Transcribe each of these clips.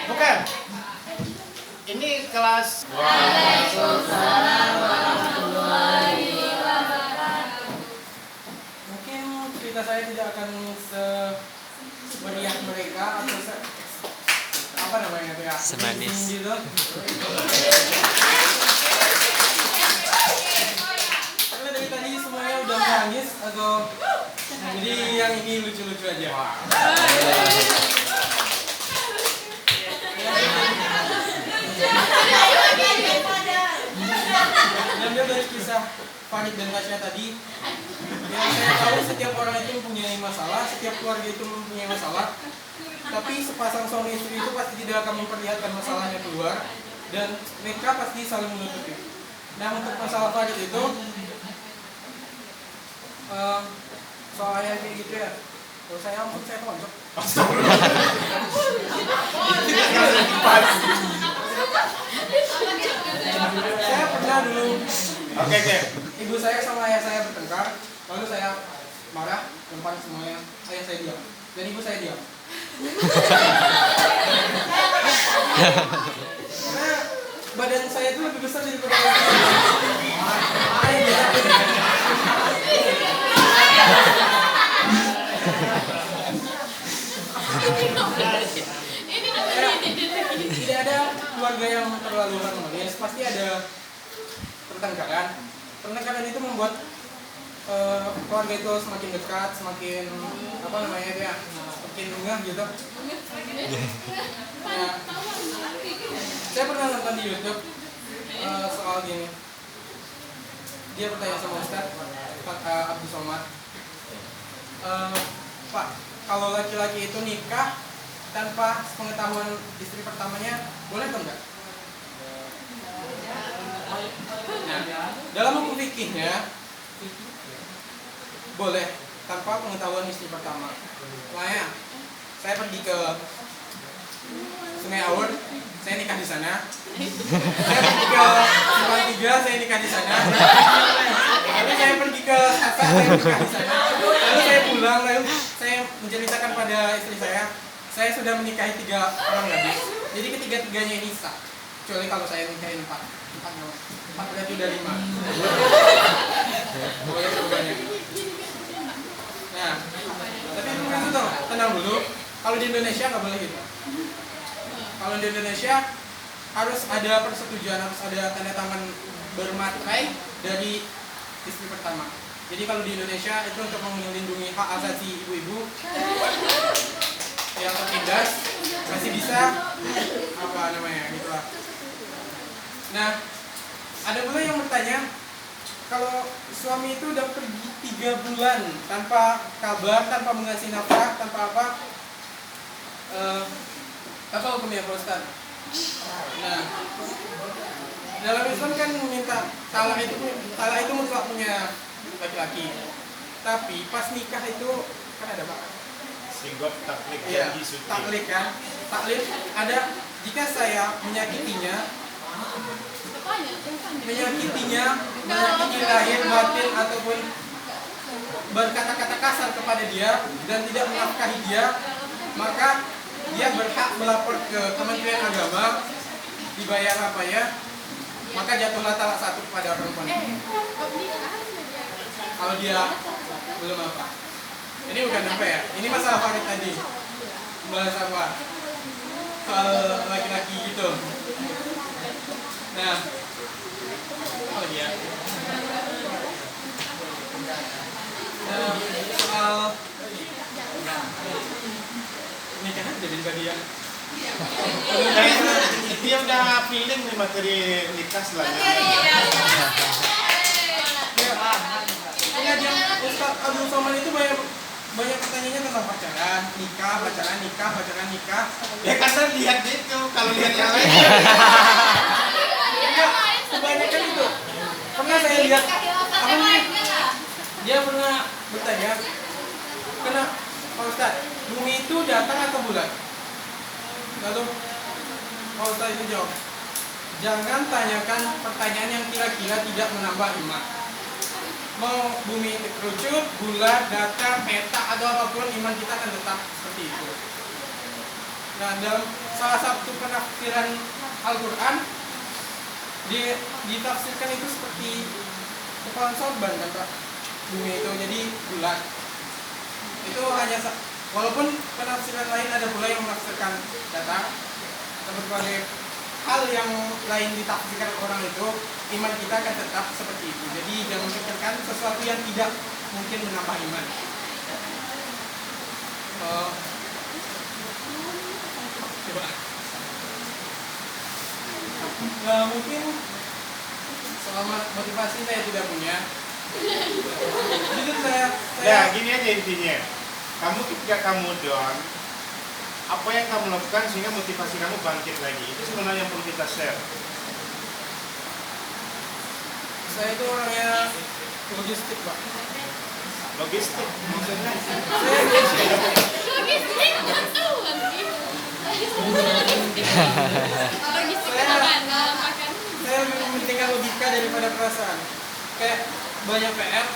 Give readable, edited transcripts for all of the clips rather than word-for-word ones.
Bukan. Ini kelas. Waalaikumsalam warahmatullahi wabarakatuh. Mungkin cerita saya tidak akan semeriah mereka atau apa namanya itu ya? Semanis. Gitu. Karena dari tadi semuanya udah menangis atau jadi yang ini lucu-lucu aja. Dan dia dari kisah Farid dan Tasya tadi, yang saya tahu setiap orang itu mempunyai masalah, setiap keluarga itu mempunyai masalah, tapi sepasang suami istri itu pasti tidak akan memperlihatkan masalahnya keluar, dan mereka pasti saling menutupi. Nah, untuk masalah Farid itu, soalnya kayak gitu ya. Kalau saya ampun, saya tonjok. Saya pernah dulu. Oke. Ibu saya sama ayah saya bertengkar, lalu saya marah, lempar semuanya. Ayah saya diam, dan ibu saya diam. Karena badan saya itu lebih besar daripada ayah saya. Tidak ada keluarga yang terlalu harmonis, pasti ada pertengkaran. Pertengkaran itu membuat keluarga itu semakin dekat, semakin apa namanya ya, semakin ngeh gitu. Ya, saya pernah nonton di YouTube soal gini. Dia bertanya sama Ustaz Abdul Somad, Pak, kalau laki-laki itu nikah tanpa pengetahuan istri pertamanya, boleh atau enggak? Nah, dalam hukum fikihnya boleh tanpa pengetahuan istri pertama. Makanya saya pergi ke Sungai Aur, saya nikah di sana. Saya pergi ke Simpang 3, saya nikah di sana. Lalu saya pergi ke Sasa, saya nikah di sana. Lalu saya pulang, lalu saya menceritakan pada istri saya sudah menikahi 3 orang gadis. Jadi ketiga-tiganya ini sah. Kecuali kalau saya nikahin 4 berarti udah 5. Boleh banyak. Nah, tapi itu tuh tenang dulu. Kalau di Indonesia nggak boleh gitu. Kalau di Indonesia harus ada persetujuan, harus ada tanda tangan bermaterai dari istri pertama. Jadi kalau di Indonesia itu untuk melindungi hak asasi ibu-ibu yang tertindas masih bisa apa namanya gitulah. Nah, ada pula yang bertanya, kalau suami itu udah pergi 3 bulan tanpa kabar, tanpa mengasih nafkah, tanpa apa hukumnya Pak Ustaz? Nah, dalam Islam kan meminta talak itu mutlak punya laki-laki. Tapi pas nikah itu kan ada Pak. Singgot taklik Iya, janji suci. taklik kan. Taklik ada jika saya menyakitinya, menyakiti lahir batin ataupun berkata-kata kasar kepada dia dan tidak menafkahi dia, maka dia berhak melapor ke Kementerian Agama, dibayar apa ya, maka jatuhlah talak 1 kepada perempuan itu. Kalau dia belum apa. Ini bukan apa ya, ini masalah Farid tadi. Bahas apa? Soal laki-laki gitu. Nah, oh dia. Nah, soal nikahan jadi bagian. Dia udah feeling nih materi nikah selanjutnya. Ya, Ustaz Abdul Somad itu banyak pertanyaannya tentang pacaran, nikah. Ya karena lihat itu, kalau lihat yang lain. Ya, kebanyakan itu. Pernah saya lihat apa nih? Dia pernah bertanya, kenapa Pak Ustaz, bumi itu datang atau bulat? Lalu Pak Ustaz itu jawab, jangan tanyakan pertanyaan yang kira-kira tidak menambah iman. Mau bumi kerucut, bulat, datar, petak atau apapun, iman kita akan tetap seperti itu. Nah, dalam salah satu penafsiran Al-Quran ditafsirkan itu seperti kepala sorban kan Pak, bumi itu jadi bulat. Itu hanya walaupun penafsiran lain ada pula yang menafsirkan datar, berbagai hal yang lain ditafsirkan orang itu, iman kita akan tetap seperti itu. Jadi jangan pikirkan sesuatu yang tidak mungkin menambah iman. Coba. Mungkin selama motivasi saya tidak punya. Jadi saya Ya gini aja intinya, kamu ketika kamu down, apa yang kamu lakukan sehingga motivasi kamu bangkit lagi, itu sebenarnya yang perlu kita share. Saya itu orangnya logistik Pak. Logistik maksudnya? Saya lebih mementingkan logika daripada perasaan. Kayak banyak PR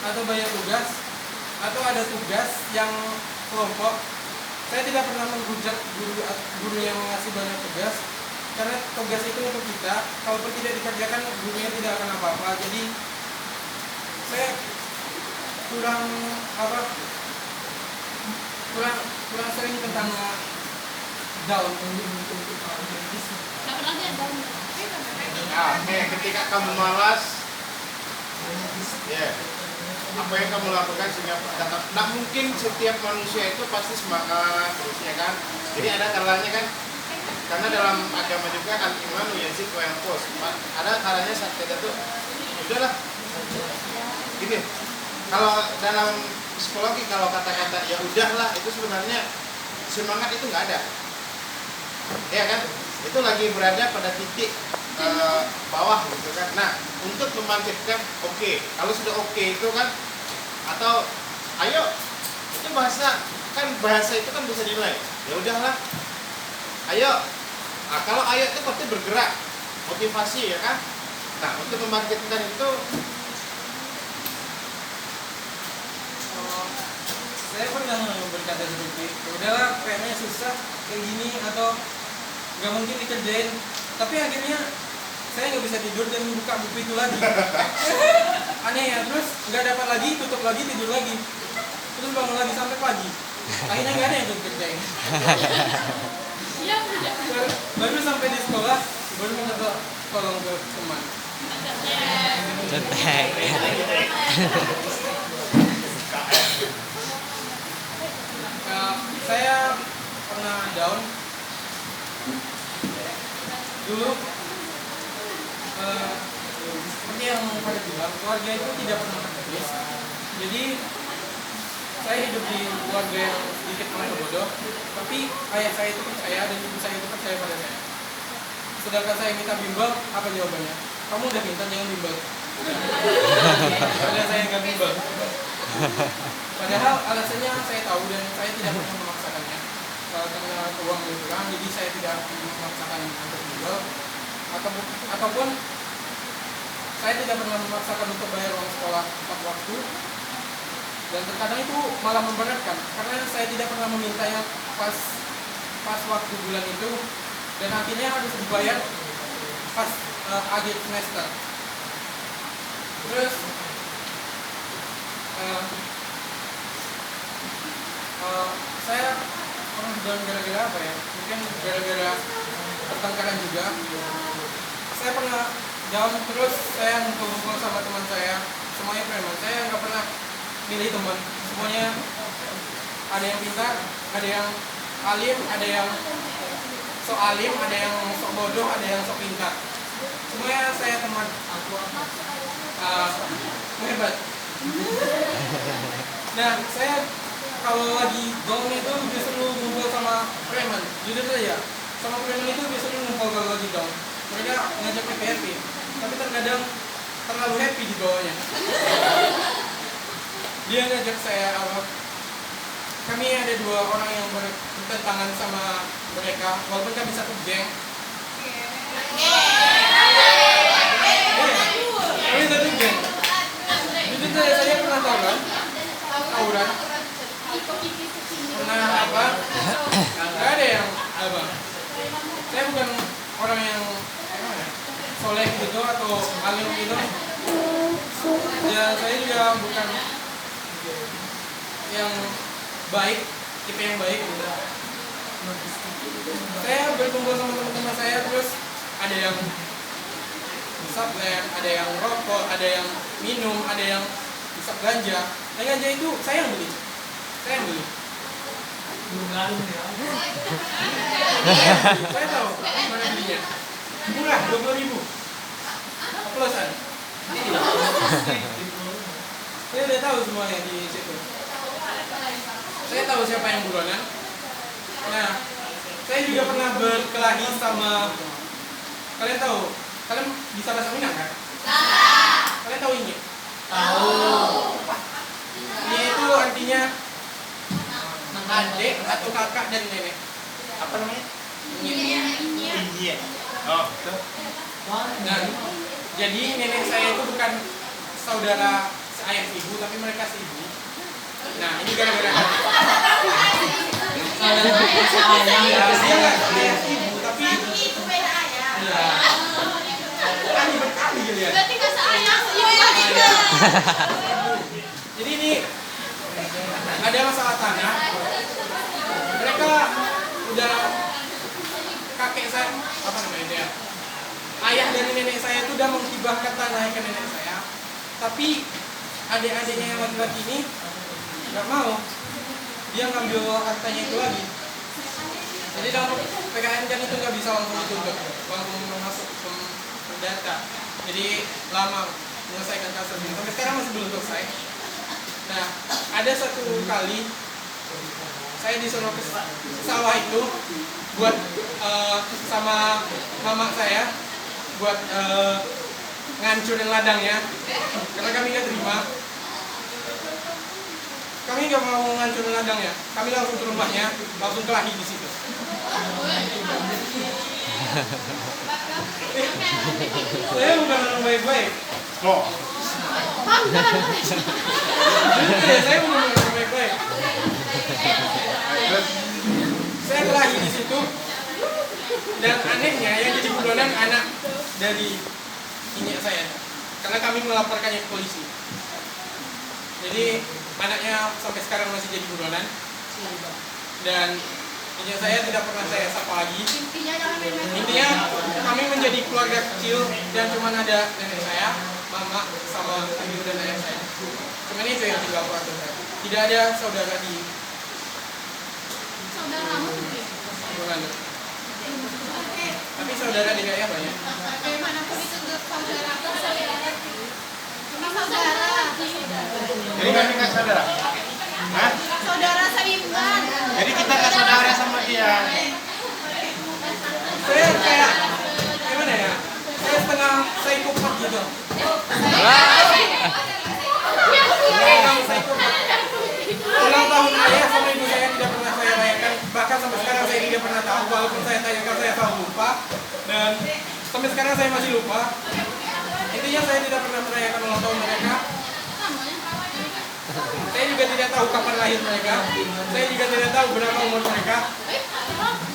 atau banyak tugas atau ada tugas yang kelompok, saya tidak pernah menghujat guru yang mengasih banyak tugas, karena tugas itu untuk kita. Kalaupun tidak dikerjakan, gurunya tidak akan apa-apa. Jadi saya kurang sering tentang down. Oke, ketika kamu malas, ya, apa yang kamu lakukan sehingga tetap. Nah, mungkin setiap manusia itu pasti semangat terus ya kan. Jadi ada kalanya kan, karena dalam agama juga al-imanu yazid wa yanqus. Ada kalanya saat kita tuh udahlah gini. Kalau dalam psikologi, kalau kata-kata ya udahlah itu sebenarnya semangat itu nggak ada, ya kan? Itu lagi berada pada titik bawah gitu kan. Nah, untuk membangkitkan, oke, kalau sudah oke itu kan, atau ayo, itu bahasa itu kan bisa dinilai. Ya udahlah, ayo. Nah, kalau ayo itu pasti bergerak, motivasi ya kan. Nah, untuk membangkitkan itu, saya pernah berkata seperti itu. Udahlah, kayaknya susah kayak gini atau nggak mungkin dikerjain. Tapi akhirnya saya nggak bisa tidur dan buka buku itu lagi. Aneh ya, terus nggak dapat lagi, tutup lagi, tidur lagi, terus bangun lagi sampai pagi. Akhirnya nggak ada yang dikerjain. Baru sampai di sekolah, baru minta tolong ke teman. Cetek. Saya pernah down dulu, seperti yang pada bilang, keluarga itu tidak pernah habis. Jadi saya hidup di keluarga yang sedikit merasa bodoh, tapi ayah saya itu percaya dan ibu saya itu percaya pada saya. Sedangkan saya minta bimbel, apa jawabannya? Kamu udah minta, jangan bimbel. Padahal saya nggak bimbel. Padahal alasannya saya tahu dan saya tidak pernah memaksakannya. Karena uang lebih kurang, jadi saya tidak memaksakan untuk bimbel. Ataupun saya tidak pernah memaksakan untuk bayar uang sekolah tepat waktu. Dan terkadang itu malah memberatkan, karena saya tidak pernah memintanya pas waktu bulan itu, dan akhirnya harus dibayar pas akhir semester. Terus saya pernah down gara-gara apa ya? Mungkin gara-gara pertengkaran juga. Saya pernah down, terus saya ngumpul-ngumpul sama teman saya, semuanya preman. Saya nggak pernah milih teman, semuanya ada yang pintar, ada yang alim, ada yang sok alim, ada yang sok bodoh, ada yang sok pintar. Semuanya saya teman. Hebat. Nah, saya kalau lagi down itu lebih seru ngumpul sama preman. Jujur saja, sama preman itu lebih seru ngumpul kalau lagi down. Mereka ngajak happy, tapi terkadang terlalu happy di bawahnya. Dia ngajak saya kami ada dua orang yang bertentangan sama mereka, walaupun kami satu geng. Kami satu geng. Jujur saya pernah tawuran. Pernah apa? Gak ada yang apa. orang yang soleh gitu atau alim gitu. Ya saya juga bukan yang baik, tipe yang baik gitu. Saya berkumpul sama teman-teman saya, terus ada yang sublet, ada yang rokok, ada yang minum, ada yang hisap ganja. Dan ganja itu saya yang beli. Saya yang beli. Saya tahu mana belinya. Murah, 20.000. Oplosan. Saya udah tahu semuanya di situ. Saya tahu siapa yang buronan. Nah, saya juga pernah berkelahi sama, kalian tahu? Kalian bisa bahasa Minang kan? Kalian tahu ini? Tahu. Ini itu artinya adik atau kakak dan nenek. Apa namanya? Ini. Iya. Oh, betul. Nah, jadi nenek saya itu bukan saudara seayah ibu, tapi mereka seibu. Nah, ini gara-gara Saudara sayang. ya, dia nggak seayah ibu, tapi itu beda ayah. ya, kali berkali kalian. Berarti nggak seayah, iya. Jadi ini ada masalah tanah. Mereka udah kakek saya, apa namanya dia? Ayah dari nenek saya itu udah menghibahkan tanah ke nenek saya. Tapi adik-adiknya yang laki-laki ini nggak mau. Dia ngambil hartanya itu lagi. Jadi dalam PKN kan itu nggak bisa langsung dituntut, langsung masuk ke perdata. Jadi lama menyelesaikan kasus ini. Sampai sekarang masih belum selesai. Nah, ada satu kali saya disuruh ke sawah itu buat sama mama saya buat ngancurin ladangnya, karena kami nggak terima. Kami nggak mau ngancurin ladangnya, kami langsung ke rumahnya, langsung kelahi di situ. Saya bukan orang baik-baik. Oh, Saya bukan orang baik-baik. terus Saya kelahi di situ. Dan anehnya yang jadi buronan anak dari inyek saya, karena kami melaporkannya ke polisi. Jadi anaknya sampai sekarang masih jadi buronan. Dan inyek saya tidak pernah saya sapa lagi. Intinya jangan main-main. Intinya kami menjadi keluarga kecil dan cuma ada nenek saya, mama, sama ibu dan ayah saya. Cuman itu yang tinggal keluarga saya. Tidak ada saudara di Saudaramu tuh dia. buronan. Tapi saudara di ayah banyak. Bagaimanapun itu untuk saudara. Cuma saudara. jadi kami nggak saudara. Hah? Saudara seimbang. Jadi kita nggak saudara sama dia. Saya kayak gimana ya? Saya setengah psikopat gitu. Ulang tahun ayah sama ibu saya tidak pernah saya rayakan. Bahkan sampai sekarang saya tidak pernah tahu. Walaupun saya tanyakan saya selalu lupa. Dan sampai sekarang saya masih lupa. Intinya saya tidak pernah merayakan ulang tahun mereka. Saya juga tidak tahu kapan lahir mereka. Saya juga tidak tahu berapa umur mereka.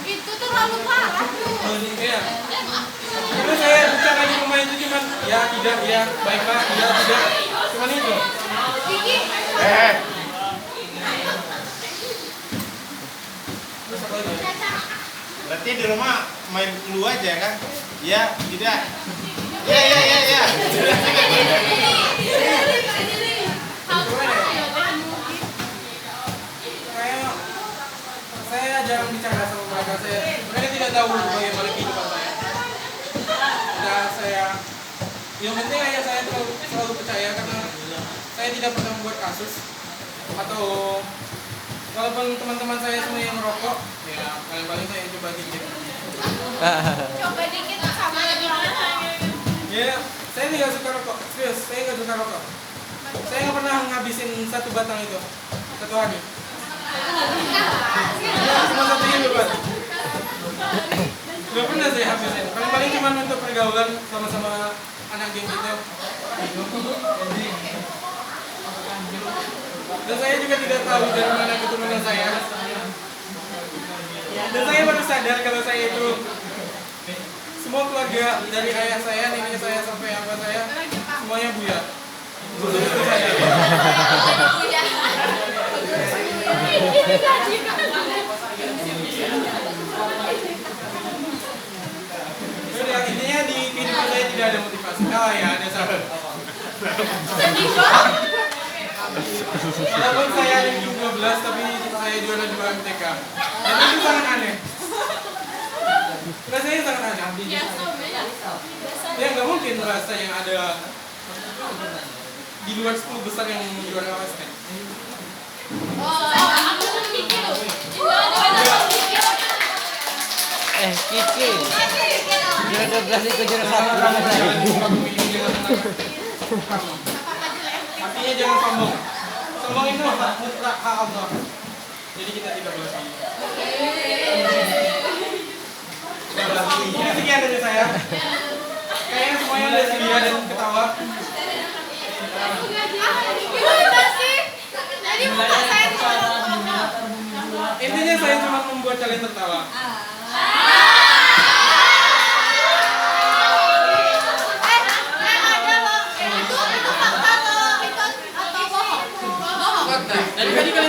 Itu terlalu parah tuh. Iya. Terus saya bicara di rumah itu cuman ya tidak, ya baiklah, ya tidak. Cuman itu. Gigi. Terus apa lagi? Berarti di rumah main clue aja kan? Ya, tidak. Ya. Saya jarang bicara sama mereka. Mereka tidak tahu bagaimana kehidupan saya. Dan saya, yang penting ayah saya selalu percaya karena saya tidak pernah membuat kasus atau walaupun teman-teman saya semua yang merokok, ya paling-paling saya coba dikit. Coba dikit sama gimana? Ya, saya tidak suka rokok. Serius, saya nggak suka rokok. Saya nggak pernah ngabisin satu batang itu satu hari. Cuma satu ini buat. Nggak pernah saya habisin. Paling-paling cuma untuk pergaulan sama-sama anak geng gitu. Dan saya juga tidak tahu dari mana keturunan saya. Dan saya baru sadar kalau saya itu semua keluarga dari ayah saya, nenek saya sampai abah saya semuanya buya. Itu saya. Udah, intinya di kehidupan saya tidak ada motivasi. Oh ya, ada satu. Walaupun saya ranking 12 tapi saya juara 2 MTK. Dan itu sangat aneh. Rasanya sangat aneh. Ya nggak mungkin rasa yang ada di luar 10 besar yang juara basket. Kiki. Juara 12 itu juara 1. Artinya jangan sombong. Sombong itu mutlak hak Allah. Jadi kita tidak boleh sombong. Ini sekian dari saya. Kayaknya semuanya udah sedia dan ketawa. Intinya saya cuma membuat kalian tertawa. Dari tadi kalian